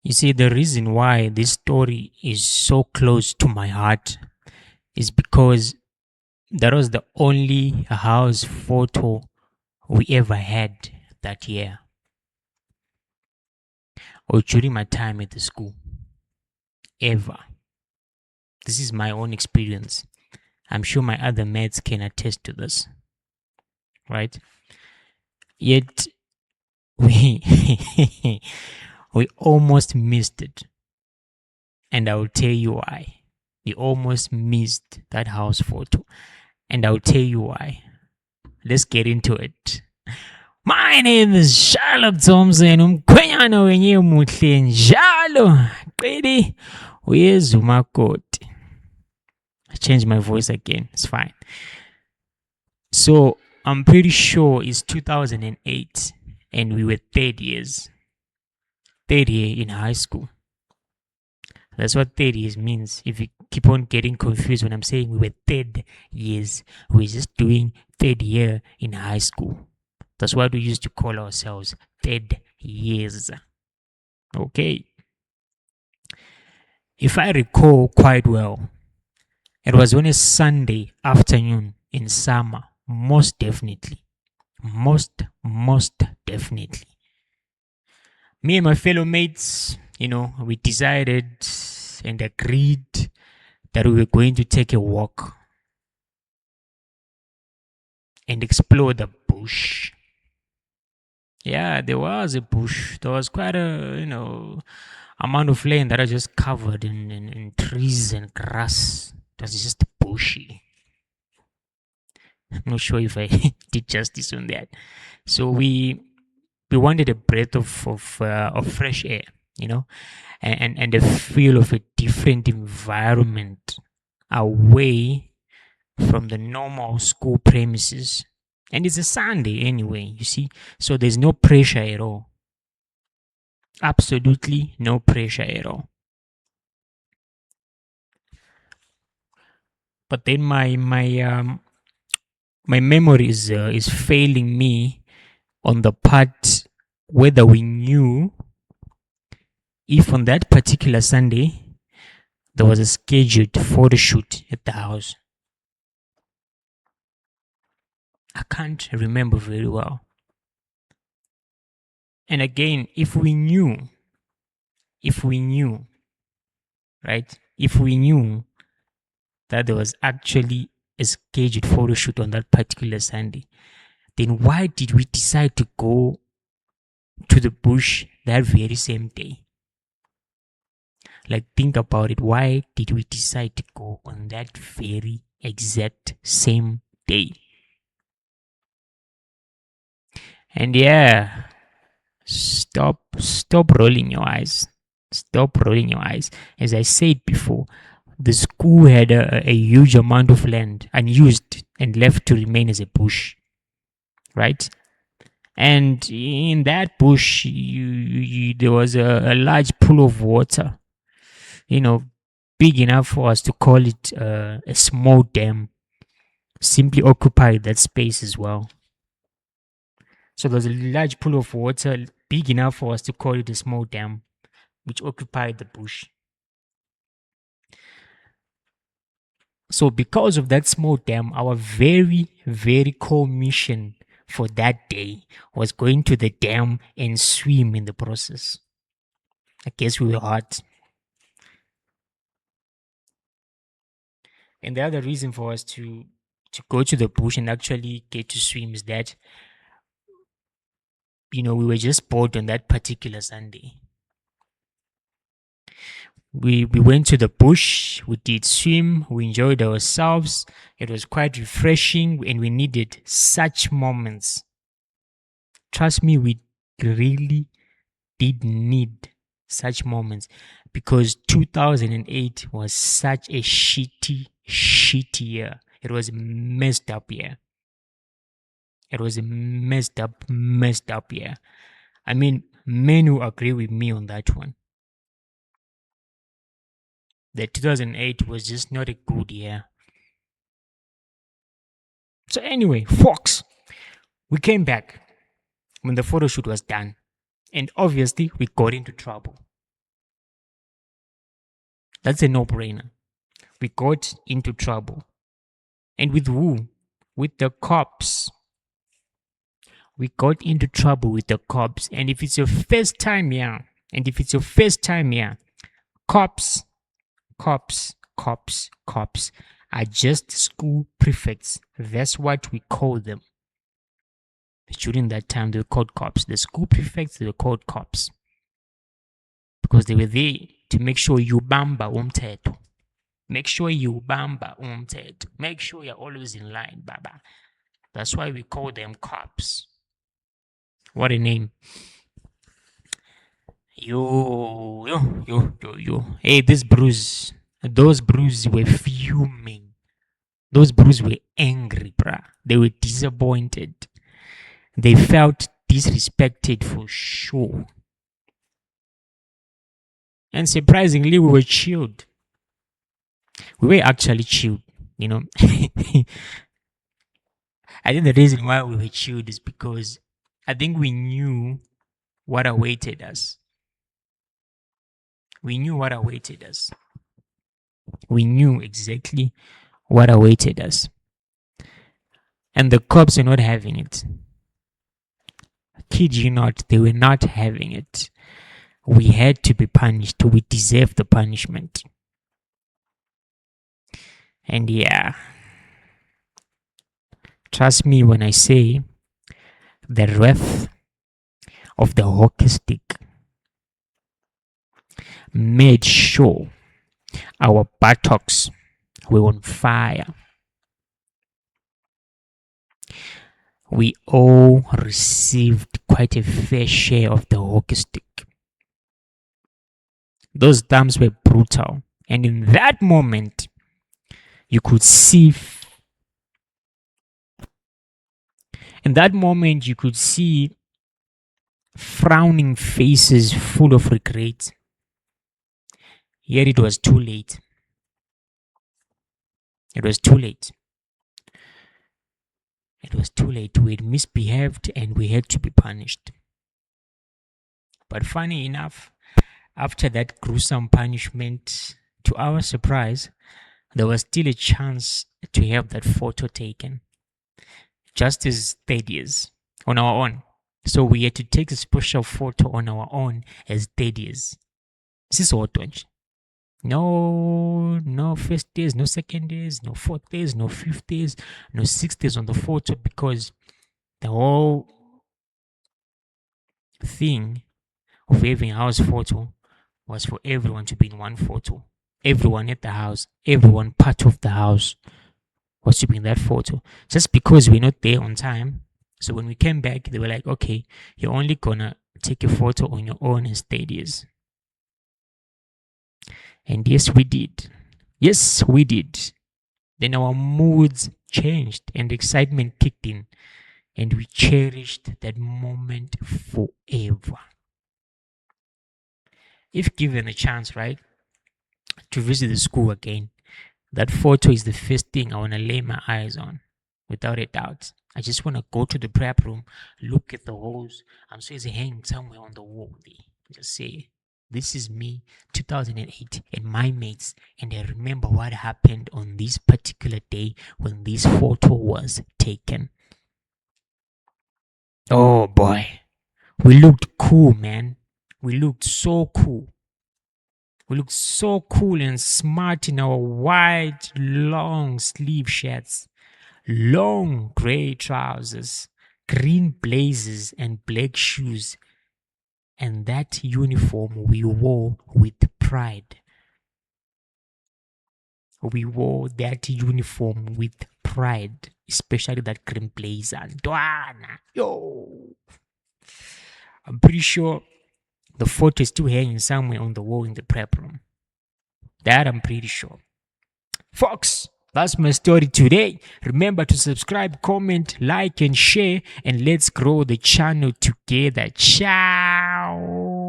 You see, the reason why this story is so close to my heart is because that was the only house photo we ever had that year or during my time at the school. Ever. This is my own experience. I'm sure my other mates can attest to this, right? Yet we we almost missed it. And I will tell you why. We almost missed that house photo. And I'll tell you why. Let's get into it. My name is Charlotte Thompson, umkhwenyana wenye muhle njalo. Qedi uyezumakoti. I changed my voice again. It's fine. So I'm pretty sure it's 2008 and we were third years. Third year in high school. That's what third years means. If you keep on getting confused when I'm saying we were third years, we're just doing third year in high school. That's what we used to call ourselves, third years. Okay. If I recall quite well, it was on a Sunday afternoon in summer, most definitely. Most definitely. Me and my fellow mates, we decided and agreed that we were going to take a walk and explore the bush. Yeah, there was a bush. There was quite a, amount of land that are just covered in trees and grass. It was just bushy. I'm not sure if I did justice on that. So we wanted a breath of fresh air, and a feel of a different environment away from the normal school premises. And it's a Sunday anyway, you see. So there's no pressure at all. Absolutely no pressure at all. But then my memory is failing me on the part whether we knew if on that particular Sunday there was a scheduled photo shoot at the house. I can't remember very well. And again, if we knew, right? If we knew that there was actually a scheduled photo shoot on that particular Sunday, then why did we decide to go to the bush that very same day? Like, think about it. Why did we decide to go on that very exact same day? And yeah, stop rolling your eyes. Stop rolling your eyes. As I said before, the school had a huge amount of land unused and left to remain as a bush, right? And in that bush, there was a large pool of water, big enough for us to call it a small dam, simply occupied that space as well. So there's a large pool of water, big enough for us to call it a small dam, which occupied the bush. So because of that small dam, our very, very core mission for that day was going to the dam and swim in the process. I guess we were hot. And the other reason for us to go to the bush and actually get to swim is that, we were just bored on that particular Sunday. We went to the bush, we did swim, we enjoyed ourselves. It was quite refreshing and we needed such moments. Trust me, we really did need such moments because 2008 was such a shitty year. It was a messed up year. It was a messed up year. I mean, men will agree with me on that one. The 2008 was just not a good year. So anyway, Fox, we came back when the photo shoot was done. And obviously, we got into trouble. That's a no-brainer. We got into trouble. And with who? With the cops. We got into trouble with the cops. And if it's your first time here, cops, cops are just school prefects. That's what we call them. During that time, they were called cops. The school prefects, they were called cops. Because they were there to make sure you bamba umthetho. Make sure you bamba umthetho. Make sure you're always in line, baba. That's why we call them cops. What a name. Yo. Hey, those bruises were fuming. Those bruises were angry, bruh. They were disappointed. They felt disrespected for sure. And surprisingly, we were chilled. We were actually chilled, you know. I think the reason why we were chilled is because I think we knew what awaited us. We knew what awaited us. We knew exactly what awaited us. And the cops were not having it. Kid you not, they were not having it. We had to be punished. We deserved the punishment. And yeah, trust me when I say the wrath of the hockey stick made sure our buttocks were on fire. We all received quite a fair share of the hockey stick. Those times were brutal. And in that moment, you could see frowning faces full of regret. Yet it was too late. It was too late. We had misbehaved and we had to be punished. But funny enough, after that gruesome punishment, to our surprise, there was still a chance to have that photo taken. Just as third years on our own. So we had to take a special photo on our own as third years. This is what no first days, no second days, no fourth days, no fifth days, no sixth days on the photo, because the whole thing of having a house photo was for everyone to be in one photo. Everyone at the house, everyone part of the house was to be in that photo. Just because we're not there on time. So when we came back, they were like, okay, you're only gonna take a photo on your own as third years. And yes, we did. Then our moods changed and excitement kicked in. And we cherished that moment forever. If given a chance, right, to visit the school again, that photo is the first thing I want to lay my eyes on, without a doubt. I just want to go to the prep room, look at the holes. I'm sure it's hanging somewhere on the wall there. Just say, this is me, 2008, and my mates, and I remember what happened on this particular day when this photo was taken. Oh boy, we looked cool, man. We looked so cool. We looked so cool and smart in our white, long sleeve shirts, long grey trousers, green blazers, and black shoes. And that uniform we wore with pride. We wore that uniform with pride, especially that green blazer. Yo! I'm pretty sure the photo is still hanging somewhere on the wall in the prep room. That I'm pretty sure. Folks, that's my story today. Remember to subscribe, comment, like, and share, and let's grow the channel together. Ciao!